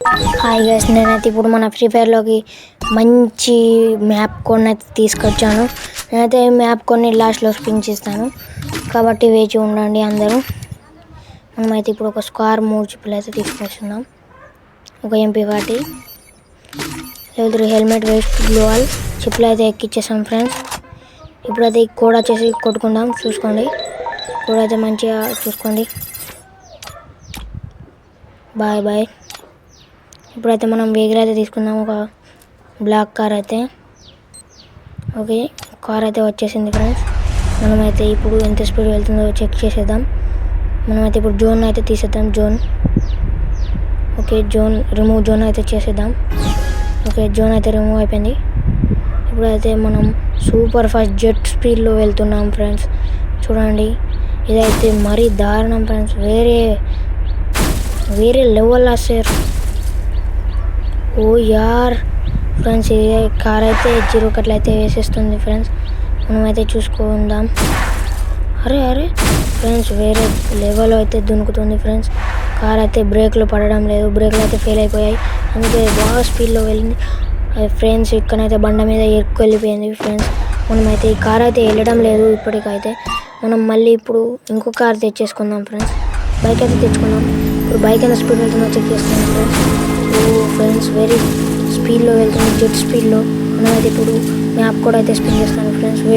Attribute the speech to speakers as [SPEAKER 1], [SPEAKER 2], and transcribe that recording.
[SPEAKER 1] Hi guys, నేనైతే ఇప్పుడు మన ఫ్రీ ఫైర్లోకి మంచి మ్యాప్ కోడ్ అయితే తీసుకొచ్చాను. నేనైతే మ్యాప్ కోడ్ని లాస్ట్లో స్పిన్ చేస్తాను కాబట్టి వేచి ఉండండి అందరూ. మనమైతే ఇప్పుడు ఒక స్క్వార్ 3 చిప్పులు అయితే తీసుకొచ్చున్నాం. ఒక MP40 లేదు హెల్మెట్ వేస్ట్ గ్లోవల్ చిప్పులు అయితే ఎక్కిచ్చేసాం ఫ్రెండ్స్. ఇప్పుడైతే ఈ కోడ్ వచ్చేసి కొట్టుకుందాం. చూసుకోండి, కోడ్ అయితే మంచిగా చూసుకోండి. Bye bye. ఇప్పుడైతే మనం వెహికల్ అయితే తీసుకుందాం, ఒక బ్లాక్ కార్ అయితే. ఓకే, కార్ అయితే వచ్చేసింది ఫ్రెండ్స్. మనమైతే ఇప్పుడు ఎంత స్పీడ్ వెళ్తుందో చెక్ చేసేద్దాం. మనమైతే ఇప్పుడు జోన్ అయితే తీసేద్దాం. ఓకే, రిమూవ్ జోన్ అయితే చేసేద్దాం. ఓకే, జోన్ అయితే రిమూవ్ అయిపోయింది. ఇప్పుడైతే మనం సూపర్ ఫాస్ట్ జెట్ స్పీడ్లో వెళ్తున్నాం ఫ్రెండ్స్. చూడండి, ఇదైతే మరీ దారుణం ఫ్రెండ్స్. వేరే లెవెల్ సార్. ఓ యార్ ఫ్రెండ్స్, ఇది కార్ అయితే జీరోకట్లు అయితే వేసేస్తుంది ఫ్రెండ్స్. మనమైతే చూసుకుందాం. అరే ఫ్రెండ్స్, వేరే లెవెల్ అయితే దునుకుతుంది ఫ్రెండ్స్. కార్ అయితే బ్రేక్లు పడడం లేదు, బ్రేక్లు అయితే ఫెయిల్ అయిపోయాయి. అందుకే బాగా స్పీడ్లో వెళ్ళింది ఫ్రెండ్స్. ఇక్కడైతే బండ మీద ఎక్కువ వెళ్ళిపోయింది ఫ్రెండ్స్. మనమైతే ఈ కార్ అయితే వెళ్ళడం లేదు ఇప్పటికైతే. మనం మళ్ళీ ఇప్పుడు ఇంకో కార్ తెచ్చేసుకుందాం ఫ్రెండ్స్. బైక్ అయితే తెచ్చుకుందాం. ఇప్పుడు బైక్ ఎంత స్పీడ్ వెళ్తుందో చెక్ చేసుకుందాం ఫ్రెండ్స్. ఫ్రెండ్స్, వెరీ స్పీడ్లో వెళ్తుంది, జెట్ స్పీడ్లో. మనమైతే ఇప్పుడు మ్యాప్ కూడా అయితే స్పిన్ చేస్తాను ఫ్రెండ్స్.